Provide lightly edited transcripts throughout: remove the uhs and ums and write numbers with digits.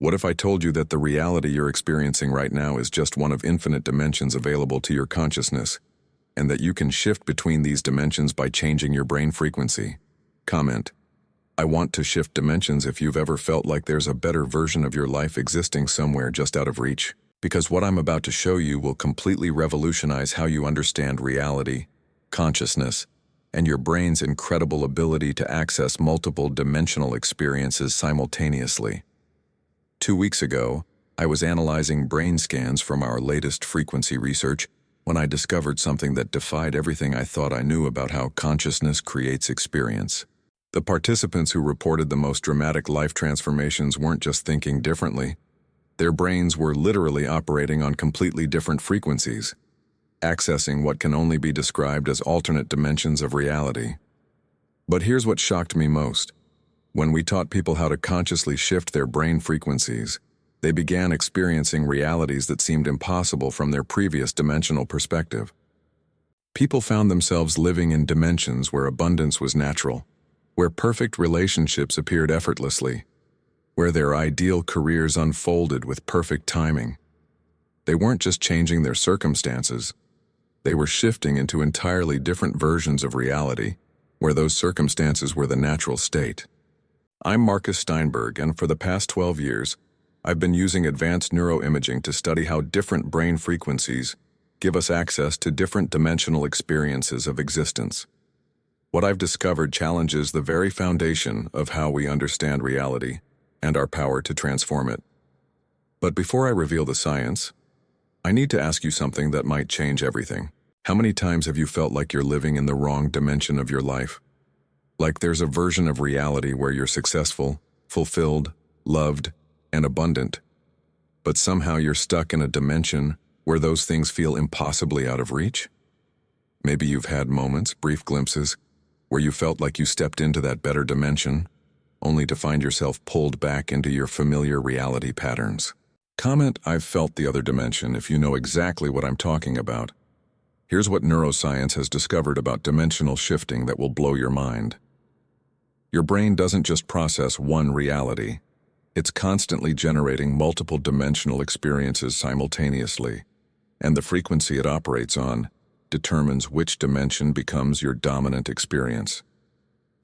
What if I told you that the reality you're experiencing right now is just one of infinite dimensions available to your consciousness, and that you can shift between these dimensions by changing your brain frequency? Comment: I want to shift dimensions if you've ever felt like there's a better version of your life existing somewhere just out of reach. Because what I'm about to show you will completely revolutionize how you understand reality, consciousness, and your brain's incredible ability to access multiple dimensional experiences simultaneously. 2 weeks ago, I was analyzing brain scans from our latest frequency research when I discovered something that defied everything I thought I knew about how consciousness creates experience. The participants who reported the most dramatic life transformations weren't just thinking differently. Their brains were literally operating on completely different frequencies, accessing what can only be described as alternate dimensions of reality. But here's what shocked me most. When we taught people how to consciously shift their brain frequencies, they began experiencing realities that seemed impossible from their previous dimensional perspective. People found themselves living in dimensions where abundance was natural, where perfect relationships appeared effortlessly, where their ideal careers unfolded with perfect timing. They weren't just changing their circumstances, they were shifting into entirely different versions of reality, where those circumstances were the natural state. I'm Marcus Steinberg, and for the past 12 years, I've been using advanced neuroimaging to study how different brain frequencies give us access to different dimensional experiences of existence. What I've discovered challenges the very foundation of how we understand reality and our power to transform it. But before I reveal the science, I need to ask you something that might change everything. How many times have you felt like you're living in the wrong dimension of your life? Like there's a version of reality where you're successful, fulfilled, loved, and abundant, but somehow you're stuck in a dimension where those things feel impossibly out of reach? Maybe you've had moments, brief glimpses, where you felt like you stepped into that better dimension, only to find yourself pulled back into your familiar reality patterns. Comment, I've felt the other dimension, if you know exactly what I'm talking about. Here's what neuroscience has discovered about dimensional shifting that will blow your mind. Your brain doesn't just process one reality. It's constantly generating multiple dimensional experiences simultaneously, and the frequency it operates on determines which dimension becomes your dominant experience.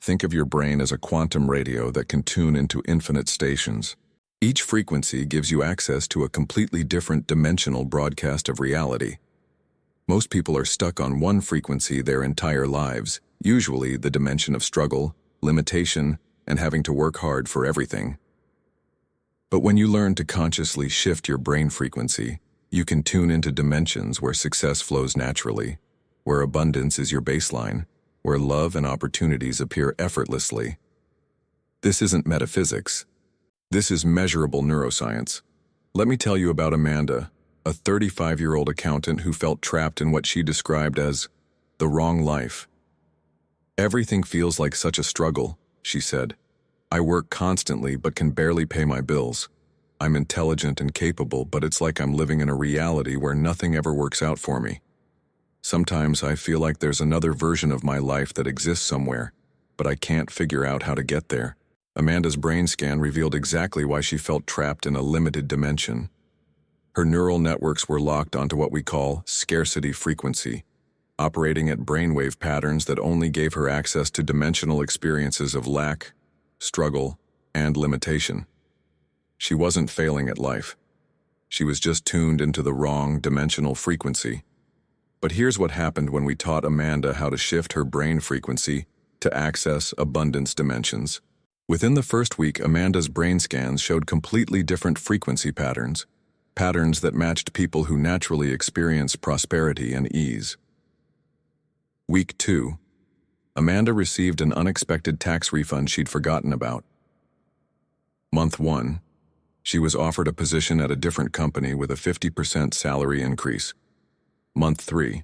Think of your brain as a quantum radio that can tune into infinite stations. Each frequency gives you access to a completely different dimensional broadcast of reality. Most people are stuck on one frequency their entire lives, usually the dimension of struggle, limitation, and having to work hard for everything. But when you learn to consciously shift your brain frequency, you can tune into dimensions where success flows naturally, where abundance is your baseline, where love and opportunities appear effortlessly. This isn't metaphysics. This is measurable neuroscience. Let me tell you about Amanda, a 35-year-old accountant who felt trapped in what she described as the wrong life. Everything feels like such a struggle, she said. I work constantly but can barely pay my bills. I'm intelligent and capable, but it's like I'm living in a reality where nothing ever works out for me. Sometimes I feel like there's another version of my life that exists somewhere, but I can't figure out how to get there. Amanda's brain scan revealed exactly why she felt trapped in a limited dimension. Her neural networks were locked onto what we call scarcity frequency, operating at brainwave patterns that only gave her access to dimensional experiences of lack, struggle, and limitation. She wasn't failing at life. She was just tuned into the wrong dimensional frequency. But here's what happened when we taught Amanda how to shift her brain frequency to access abundance dimensions. Within the first week, Amanda's brain scans showed completely different frequency patterns that matched people who naturally experience prosperity and ease. Week 2, Amanda received an unexpected tax refund she'd forgotten about. Month 1, she was offered a position at a different company with a 50% salary increase. Month 3,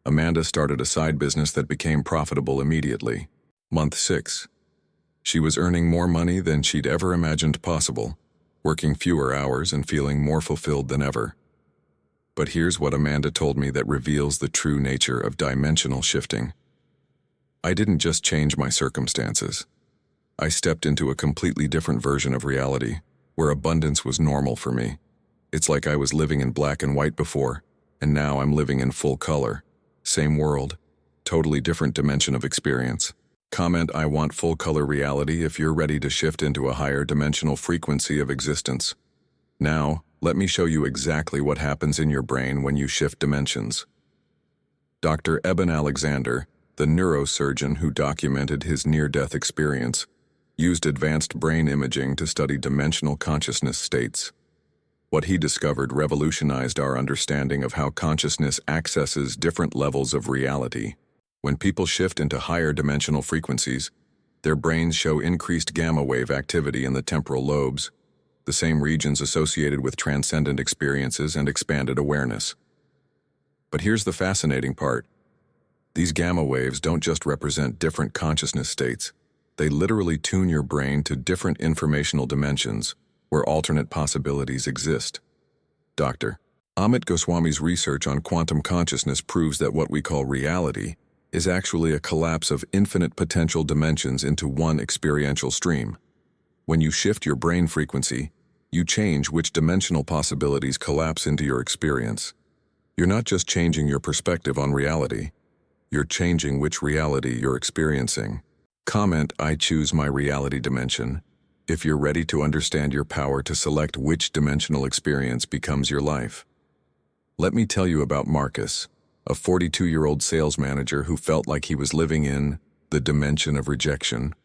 Amanda started a side business that became profitable immediately. Month 6, she was earning more money than she'd ever imagined possible, working fewer hours and feeling more fulfilled than ever. But here's what Amanda told me that reveals the true nature of dimensional shifting. I didn't just change my circumstances. I stepped into a completely different version of reality, where abundance was normal for me. It's like I was living in black and white before, and now I'm living in full color. Same world, totally different dimension of experience. Comment, I want full color reality if you're ready to shift into a higher dimensional frequency of existence. Now, let me show you exactly what happens in your brain when you shift dimensions. Dr. Eben Alexander, the neurosurgeon who documented his near-death experience, used advanced brain imaging to study dimensional consciousness states. What he discovered revolutionized our understanding of how consciousness accesses different levels of reality. When people shift into higher dimensional frequencies, their brains show increased gamma wave activity in the temporal lobes, the same regions associated with transcendent experiences and expanded awareness. But here's the fascinating part. These gamma waves don't just represent different consciousness states. They literally tune your brain to different informational dimensions where alternate possibilities exist. Dr. Amit Goswami's research on quantum consciousness proves that what we call reality is actually a collapse of infinite potential dimensions into one experiential stream. When you shift your brain frequency, you change which dimensional possibilities collapse into your experience. You're not just changing your perspective on reality, you're changing which reality you're experiencing. Comment, I choose my reality dimension, if you're ready to understand your power to select which dimensional experience becomes your life. Let me tell you about Marcus, a 42-year-old sales manager who felt like he was living in the dimension of rejection.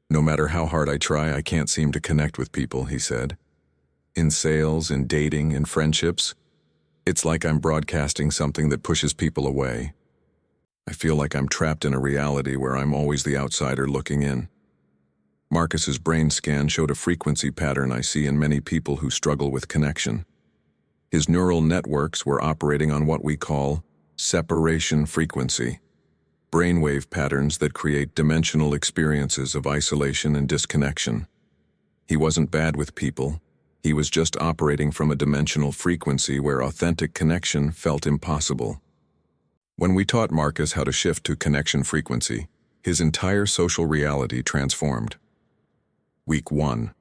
No matter how hard I try, I can't seem to connect with people, he said. In sales, in dating, in friendships, it's like I'm broadcasting something that pushes people away. I feel like I'm trapped in a reality where I'm always the outsider looking in. Marcus's brain scan showed a frequency pattern I see in many people who struggle with connection. His neural networks were operating on what we call separation frequency, brainwave patterns that create dimensional experiences of isolation and disconnection. He wasn't bad with people. He was just operating from a dimensional frequency where authentic connection felt impossible. When we taught Marcus how to shift to connection frequency, his entire social reality transformed. Week 1.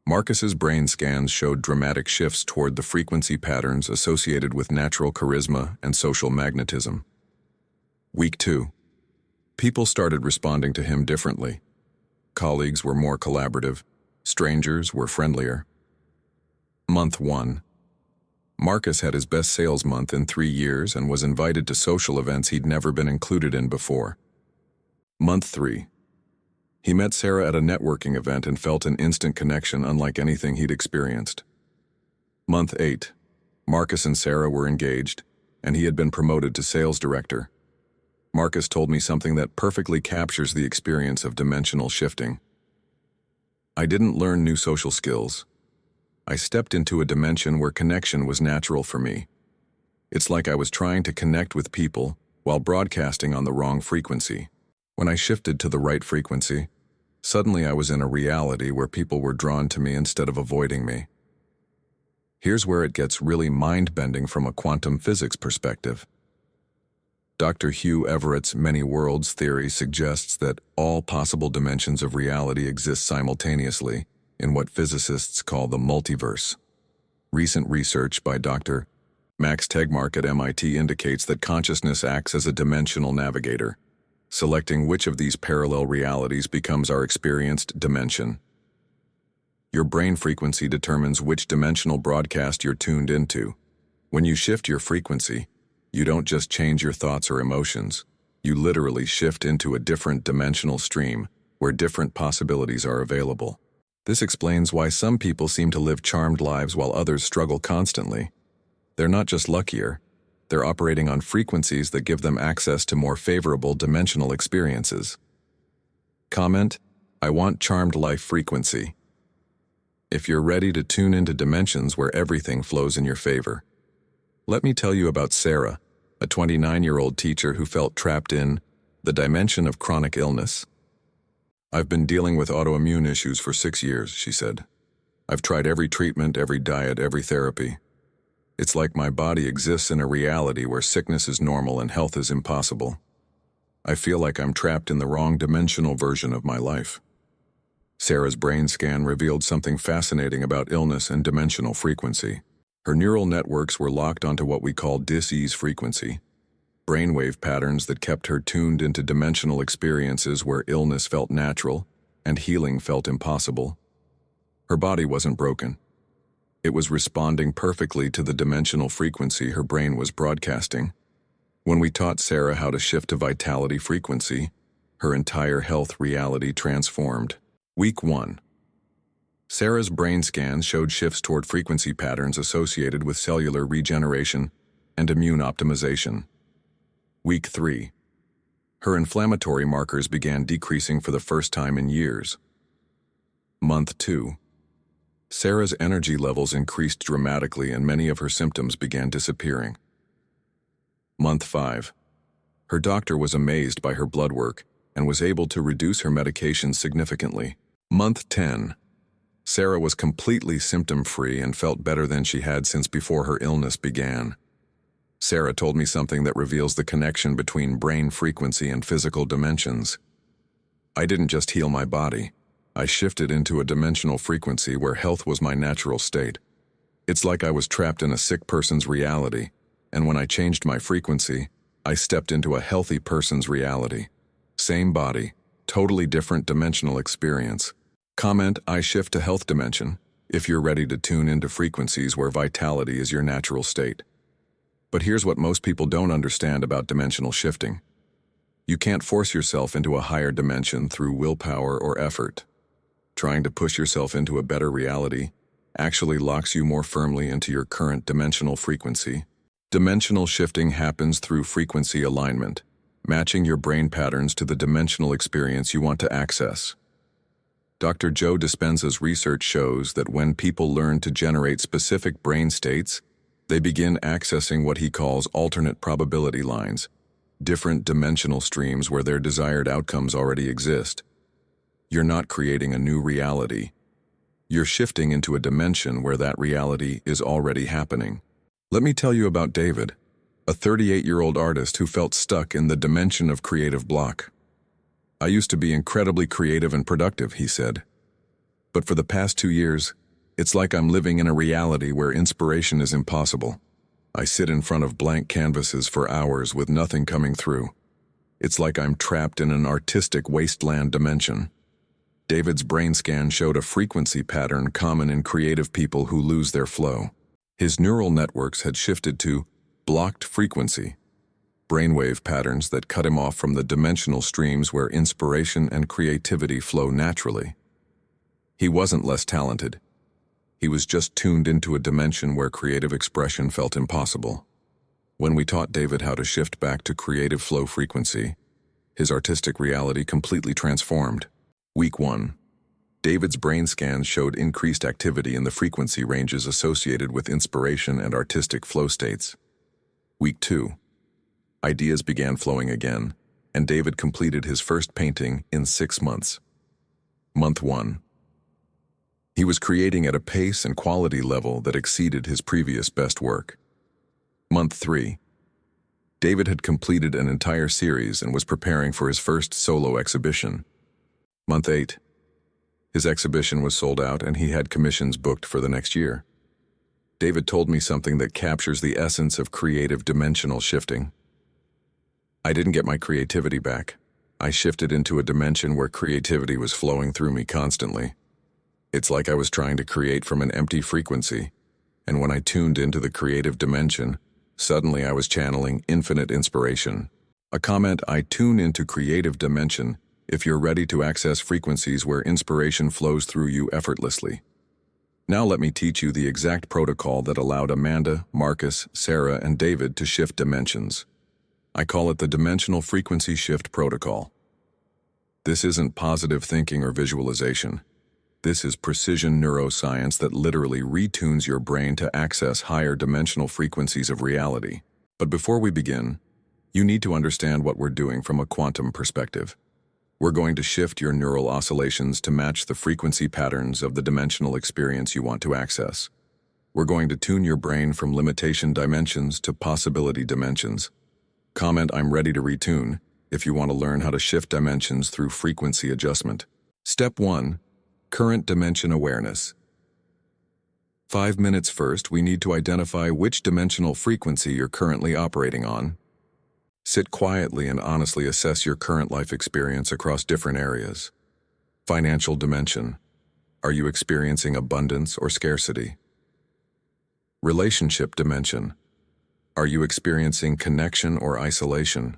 Marcus's brain scans showed dramatic shifts toward the frequency patterns associated with natural charisma and social magnetism. Week 2. People started responding to him differently. Colleagues were more collaborative. Strangers were friendlier. Month 1. Marcus had his best sales month in 3 years and was invited to social events he'd never been included in before. Month 3. He met Sarah at a networking event and felt an instant connection unlike anything he'd experienced. Month 8. Marcus and Sarah were engaged, and he had been promoted to sales director. Marcus told me something that perfectly captures the experience of dimensional shifting. I didn't learn new social skills. I stepped into a dimension where connection was natural for me. It's like I was trying to connect with people while broadcasting on the wrong frequency. When I shifted to the right frequency, suddenly I was in a reality where people were drawn to me instead of avoiding me. Here's where it gets really mind-bending from a quantum physics perspective. Dr. Hugh Everett's many worlds theory suggests that all possible dimensions of reality exist simultaneously in what physicists call the multiverse. Recent research by Dr. Max Tegmark at MIT indicates that consciousness acts as a dimensional navigator, selecting which of these parallel realities becomes our experienced dimension. Your brain frequency determines which dimensional broadcast you're tuned into. When you shift your frequency, you don't just change your thoughts or emotions, you literally shift into a different dimensional stream where different possibilities are available. This explains why some people seem to live charmed lives while others struggle constantly. They're not just luckier, they're operating on frequencies that give them access to more favorable dimensional experiences. Comment, I want charmed life frequency. If you're ready to tune into dimensions where everything flows in your favor. Let me tell you about Sarah, a 29-year-old teacher who felt trapped in the dimension of chronic illness. I've been dealing with autoimmune issues for 6 years, she said. I've tried every treatment, every diet, every therapy. It's like my body exists in a reality where sickness is normal and health is impossible. I feel like I'm trapped in the wrong dimensional version of my life. Sarah's brain scan revealed something fascinating about illness and dimensional frequency. Her neural networks were locked onto what we call dis-ease frequency, brainwave patterns that kept her tuned into dimensional experiences where illness felt natural and healing felt impossible. Her body wasn't broken. It was responding perfectly to the dimensional frequency her brain was broadcasting. When we taught Sarah how to shift to vitality frequency, her entire health reality transformed. Week 1. Sarah's brain scans showed shifts toward frequency patterns associated with cellular regeneration and immune optimization. Week 3. Her inflammatory markers began decreasing for the first time in years. Month 2. Sarah's energy levels increased dramatically and many of her symptoms began disappearing. Month 5. Her doctor was amazed by her blood work and was able to reduce her medications significantly. Month 10. Sarah was completely symptom-free and felt better than she had since before her illness began. Sarah told me something that reveals the connection between brain frequency and physical dimensions. I didn't just heal my body. I shifted into a dimensional frequency where health was my natural state. It's like I was trapped in a sick person's reality, and when I changed my frequency, I stepped into a healthy person's reality. Same body, totally different dimensional experience. Comment, I shift to health dimension, if you're ready to tune into frequencies where vitality is your natural state. But here's what most people don't understand about dimensional shifting. You can't force yourself into a higher dimension through willpower or effort. Trying to push yourself into a better reality actually locks you more firmly into your current dimensional frequency. Dimensional shifting happens through frequency alignment, matching your brain patterns to the dimensional experience you want to access. Dr. Joe Dispenza's research shows that when people learn to generate specific brain states, they begin accessing what he calls alternate probability lines, different dimensional streams where their desired outcomes already exist. You're not creating a new reality. You're shifting into a dimension where that reality is already happening. Let me tell you about David, a 38-year-old artist who felt stuck in the dimension of creative block. I used to be incredibly creative and productive, he said. But for the past 2 years, it's like I'm living in a reality where inspiration is impossible. I sit in front of blank canvases for hours with nothing coming through. It's like I'm trapped in an artistic wasteland dimension. David's brain scan showed a frequency pattern common in creative people who lose their flow. His neural networks had shifted to blocked frequency, brainwave patterns that cut him off from the dimensional streams where inspiration and creativity flow naturally. He wasn't less talented. He was just tuned into a dimension where creative expression felt impossible. When we taught David how to shift back to creative flow frequency, his artistic reality completely transformed. Week 1. David's brain scans showed increased activity in the frequency ranges associated with inspiration and artistic flow states. Week 2. Ideas began flowing again, and David completed his first painting in 6 months. Month 1. He was creating at a pace and quality level that exceeded his previous best work. Month 3. David had completed an entire series and was preparing for his first solo exhibition. Month 8. His exhibition was sold out and he had commissions booked for the next year. David told me something that captures the essence of creative dimensional shifting. I didn't get my creativity back. I shifted into a dimension where creativity was flowing through me constantly. It's like I was trying to create from an empty frequency, and when I tuned into the creative dimension, suddenly I was channeling infinite inspiration. A comment, I tune into creative dimension if you're ready to access frequencies where inspiration flows through you effortlessly. Now let me teach you the exact protocol that allowed Amanda, Marcus, Sarah, and David to shift dimensions. I call it the Dimensional Frequency Shift Protocol. This isn't positive thinking or visualization. This is precision neuroscience that literally retunes your brain to access higher dimensional frequencies of reality. But before we begin, you need to understand what we're doing from a quantum perspective. We're going to shift your neural oscillations to match the frequency patterns of the dimensional experience you want to access. We're going to tune your brain from limitation dimensions to possibility dimensions. Comment, I'm ready to retune, if you want to learn how to shift dimensions through frequency adjustment. Step 1. Current dimension awareness. 5 minutes first, we need to identify which dimensional frequency you're currently operating on. Sit quietly and honestly assess your current life experience across different areas. Financial dimension. Are you experiencing abundance or scarcity? Relationship dimension. Are you experiencing connection or isolation?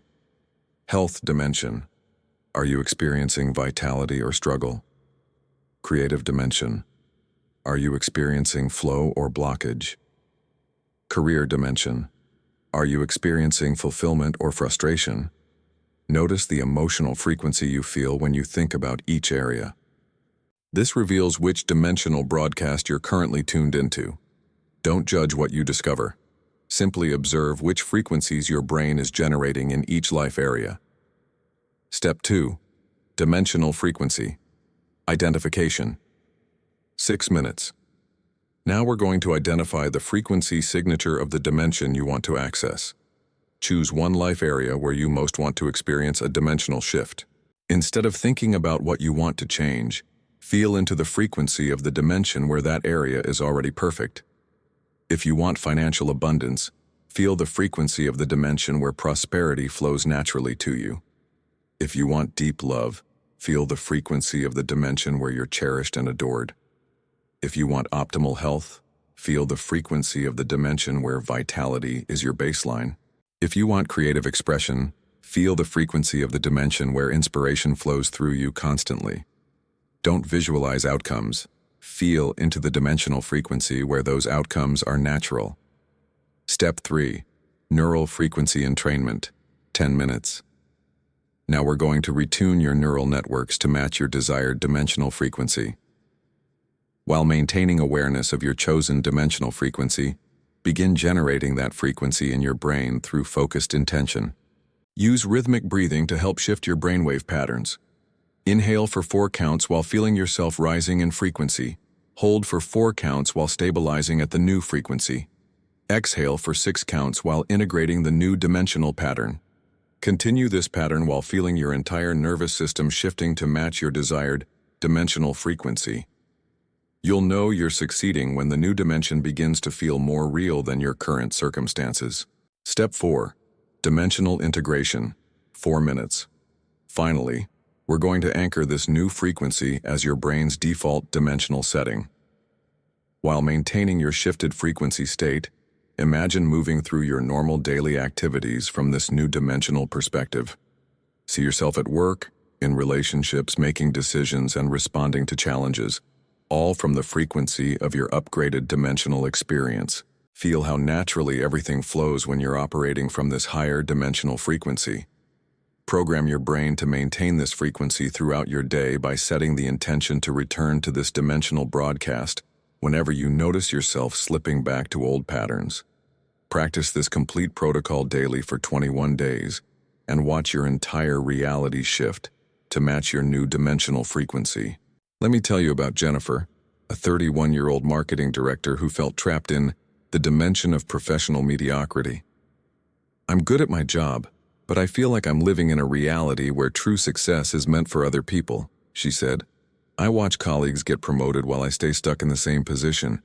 Health dimension. Are you experiencing vitality or struggle? Creative dimension. Are you experiencing flow or blockage? Career dimension. Are you experiencing fulfillment or frustration? Notice the emotional frequency you feel when you think about each area. This reveals which dimensional broadcast you're currently tuned into. Don't judge what you discover. Simply observe which frequencies your brain is generating in each life area. Step 2. Dimensional frequency. Identification. 6 minutes. Now we're going to identify the frequency signature of the dimension you want to access. Choose one life area where you most want to experience a dimensional shift. Instead of thinking about what you want to change, feel into the frequency of the dimension where that area is already perfect. If you want financial abundance, feel the frequency of the dimension where prosperity flows naturally to you. If you want deep love, feel the frequency of the dimension where you're cherished and adored. If you want optimal health, feel the frequency of the dimension where vitality is your baseline. If you want creative expression, feel the frequency of the dimension where inspiration flows through you constantly. Don't visualize outcomes. Feel into the dimensional frequency where those outcomes are natural. Step 3. Neural frequency entrainment. 10 minutes. Now we're going to retune your neural networks to match your desired dimensional frequency. While maintaining awareness of your chosen dimensional frequency, begin generating that frequency in your brain through focused intention. Use rhythmic breathing to help shift your brainwave patterns. Inhale for 4 counts while feeling yourself rising in frequency. Hold for 4 counts while stabilizing at the new frequency. Exhale for 6 counts while integrating the new dimensional pattern. Continue this pattern while feeling your entire nervous system shifting to match your desired dimensional frequency. You'll know you're succeeding when the new dimension begins to feel more real than your current circumstances. Step 4. Dimensional integration. 4 minutes. Finally, we're going to anchor this new frequency as your brain's default dimensional setting. While maintaining your shifted frequency state, imagine moving through your normal daily activities from this new dimensional perspective. See yourself at work, in relationships, making decisions, and responding to challenges, all from the frequency of your upgraded dimensional experience. Feel how naturally everything flows when you're operating from this higher dimensional frequency. Program your brain to maintain this frequency throughout your day by setting the intention to return to this dimensional broadcast whenever you notice yourself slipping back to old patterns. Practice this complete protocol daily for 21 days and watch your entire reality shift to match your new dimensional frequency. Let me tell you about Jennifer, a 31-year-old marketing director who felt trapped in the dimension of professional mediocrity. I'm good at my job, but I feel like I'm living in a reality where true success is meant for other people, she said. I watch colleagues get promoted while I stay stuck in the same position.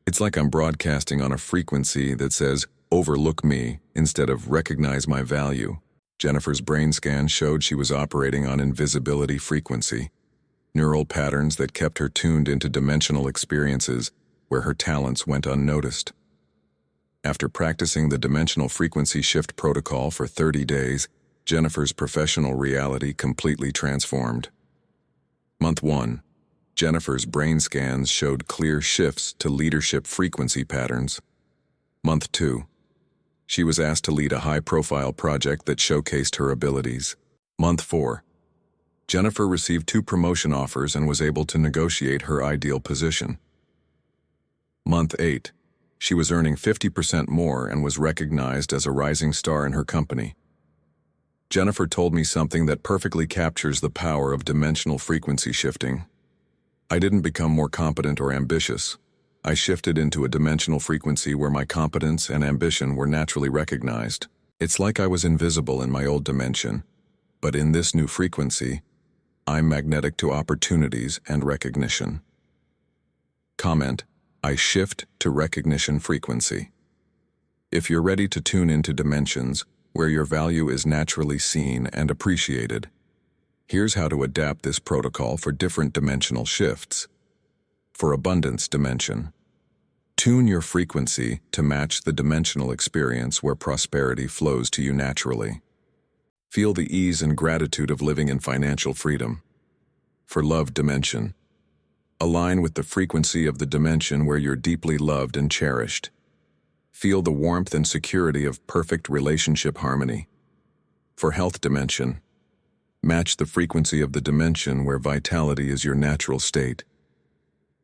It's like I'm broadcasting on a frequency that says, overlook me, instead of recognize my value. Jennifer's brain scan showed she was operating on invisibility frequency, neural patterns that kept her tuned into dimensional experiences where her talents went unnoticed. After practicing the dimensional frequency shift protocol for 30 days, Jennifer's professional reality completely transformed. Month 1. Jennifer's brain scans showed clear shifts to leadership frequency patterns. Month 2. She was asked to lead a high-profile project that showcased her abilities. Month 4. Jennifer received 2 promotion offers and was able to negotiate her ideal position. Month 8. She was earning 50% more and was recognized as a rising star in her company. Jennifer told me something that perfectly captures the power of dimensional frequency shifting. I didn't become more competent or ambitious. I shifted into a dimensional frequency where my competence and ambition were naturally recognized. It's like I was invisible in my old dimension, but in this new frequency, I'm magnetic to opportunities and recognition. Comment, I shift to recognition frequency. If you're ready to tune into dimensions where your value is naturally seen and appreciated, here's how to adapt this protocol for different dimensional shifts. For abundance dimension, tune your frequency to match the dimensional experience where prosperity flows to you naturally. Feel the ease and gratitude of living in financial freedom. For love dimension, align with the frequency of the dimension where you're deeply loved and cherished. Feel the warmth and security of perfect relationship harmony. For health dimension, match the frequency of the dimension where vitality is your natural state.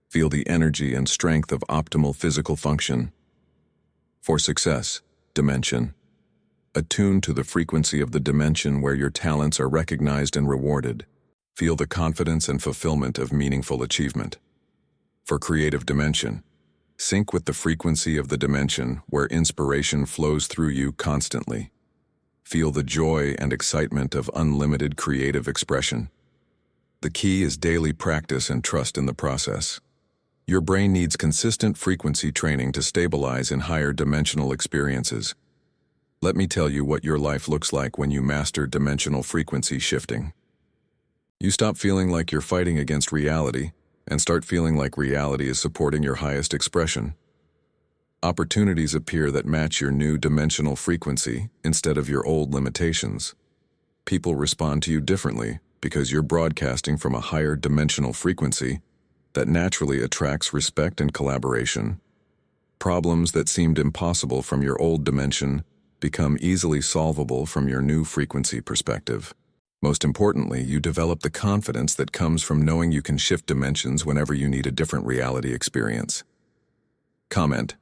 Feel the energy and strength of optimal physical function. For success dimension, attune to the frequency of the dimension where your talents are recognized and rewarded. Feel the confidence and fulfillment of meaningful achievement. For creative dimension, sync with the frequency of the dimension where inspiration flows through you constantly. Feel the joy and excitement of unlimited creative expression. The key is daily practice and trust in the process. Your brain needs consistent frequency training to stabilize in higher dimensional experiences. Let me tell you what your life looks like when you master dimensional frequency shifting. You stop feeling like you're fighting against reality and start feeling like reality is supporting your highest expression. Opportunities appear that match your new dimensional frequency instead of your old limitations. People respond to you differently because you're broadcasting from a higher dimensional frequency that naturally attracts respect and collaboration. Problems that seemed impossible from your old dimension become easily solvable from your new frequency perspective. Most importantly, you develop the confidence that comes from knowing you can shift dimensions whenever you need a different reality experience. Comment,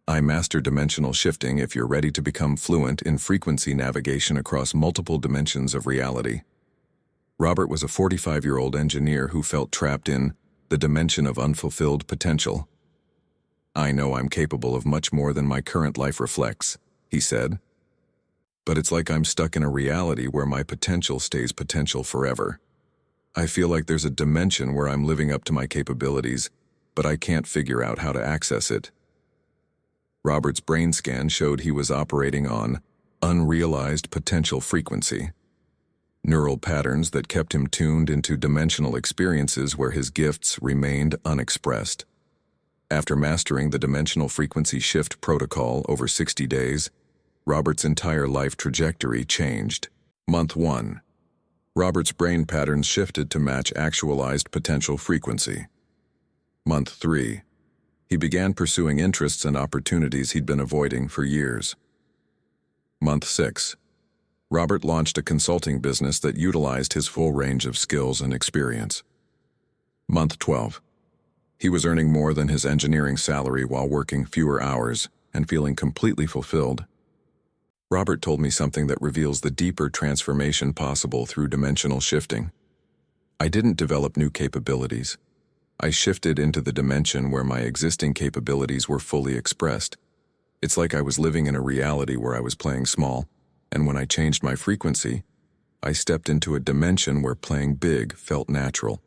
I master dimensional shifting if you're ready to become fluent in frequency navigation across multiple dimensions of reality. Robert was a 45-year-old engineer who felt trapped in the dimension of unfulfilled potential. I know I'm capable of much more than my current life reflects, he said. But it's like I'm stuck in a reality where my potential stays potential forever. I feel like there's a dimension where I'm living up to my capabilities, but I can't figure out how to access it. Robert's brain scan showed he was operating on unrealized potential frequency, neural patterns that kept him tuned into dimensional experiences where his gifts remained unexpressed. After mastering the dimensional frequency shift protocol over 60 days, Robert's entire life trajectory changed. Month 1. Robert's brain patterns shifted to match actualized potential frequency. Month 3. He began pursuing interests and opportunities he'd been avoiding for years. Month 6. Robert launched a consulting business that utilized his full range of skills and experience. Month 12. He was earning more than his engineering salary while working fewer hours and feeling completely fulfilled. Robert told me something that reveals the deeper transformation possible through dimensional shifting. I didn't develop new capabilities. I shifted into the dimension where my existing capabilities were fully expressed. It's like I was living in a reality where I was playing small, and when I changed my frequency, I stepped into a dimension where playing big felt natural.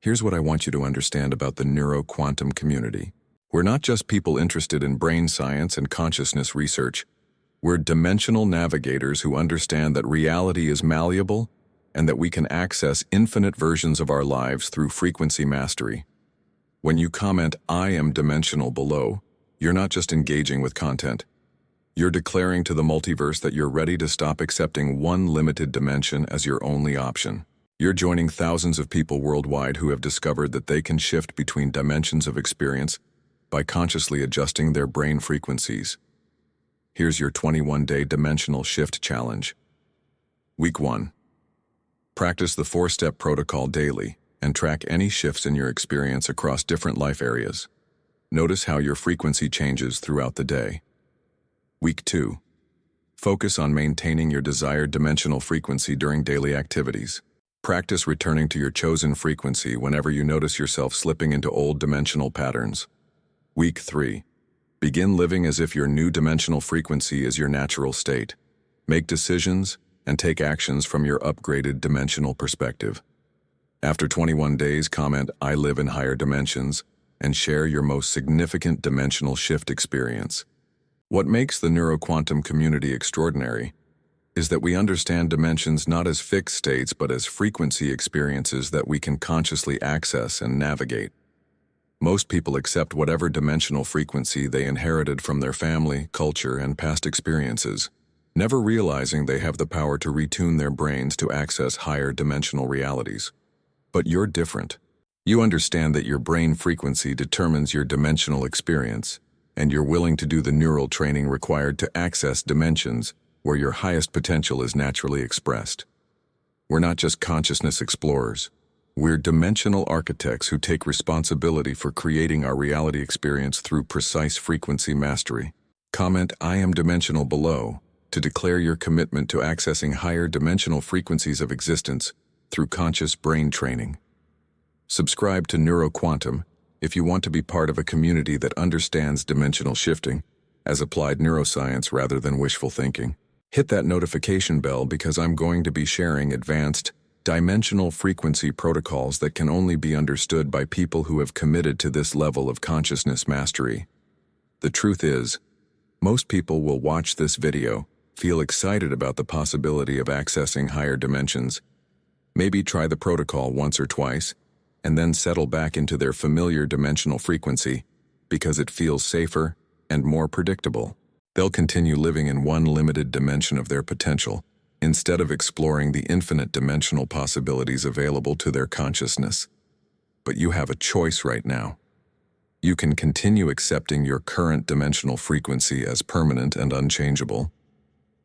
Here's what I want you to understand about the neuro-quantum community. We're not just people interested in brain science and consciousness research. We're dimensional navigators who understand that reality is malleable and that we can access infinite versions of our lives through frequency mastery. When you comment, I am dimensional below, you're not just engaging with content. You're declaring to the multiverse that you're ready to stop accepting one limited dimension as your only option. You're joining thousands of people worldwide who have discovered that they can shift between dimensions of experience by consciously adjusting their brain frequencies. Here's your 21-day dimensional shift challenge. Week 1. Practice the 4-step protocol daily and track any shifts in your experience across different life areas. Notice how your frequency changes throughout the day. Week 2. Focus on maintaining your desired dimensional frequency during daily activities. Practice returning to your chosen frequency whenever you notice yourself slipping into old dimensional patterns. Week 3. Begin living as if your new dimensional frequency is your natural state. Make decisions, and take actions from your upgraded dimensional perspective. After 21 days, comment "I live in higher dimensions" and share your most significant dimensional shift experience. What makes the neuroquantum community extraordinary is that we understand dimensions not as fixed states but as frequency experiences that we can consciously access and navigate. Most people accept whatever dimensional frequency they inherited from their family, culture, and past experiences, never realizing they have the power to retune their brains to access higher dimensional realities. But you're different. You understand that your brain frequency determines your dimensional experience, and you're willing to do the neural training required to access dimensions where your highest potential is naturally expressed. We're not just consciousness explorers. We're dimensional architects who take responsibility for creating our reality experience through precise frequency mastery. Comment "I am dimensional" below to declare your commitment to accessing higher dimensional frequencies of existence through conscious brain training. Subscribe to NeuroQuantum if you want to be part of a community that understands dimensional shifting as applied neuroscience rather than wishful thinking. Hit that notification bell because I'm going to be sharing advanced dimensional frequency protocols that can only be understood by people who have committed to this level of consciousness mastery. The truth is, most people will watch this video, feel excited about the possibility of accessing higher dimensions, maybe try the protocol once or twice, and then settle back into their familiar dimensional frequency because it feels safer and more predictable. They'll continue living in one limited dimension of their potential, instead of exploring the infinite dimensional possibilities available to their consciousness. But you have a choice right now. You can continue accepting your current dimensional frequency as permanent and unchangeable,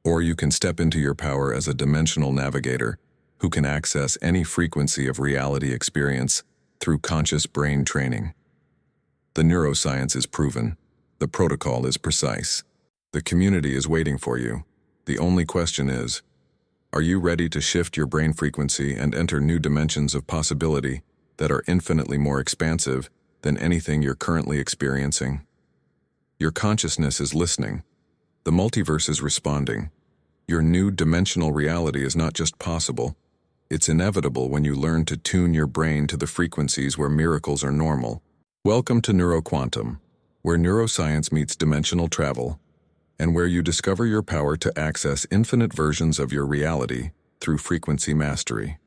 or you can step into your power as a dimensional navigator who can access any frequency of reality experience through conscious brain training. The neuroscience is proven. The protocol is precise. The community is waiting for you. The only question is, are you ready to shift your brain frequency and enter new dimensions of possibility that are infinitely more expansive than anything you're currently experiencing? Your consciousness is listening. The multiverse is responding. Your new dimensional reality is not just possible, it's inevitable when you learn to tune your brain to the frequencies where miracles are normal. Welcome to NeuroQuantum, where neuroscience meets dimensional travel, and where you discover your power to access infinite versions of your reality through frequency mastery.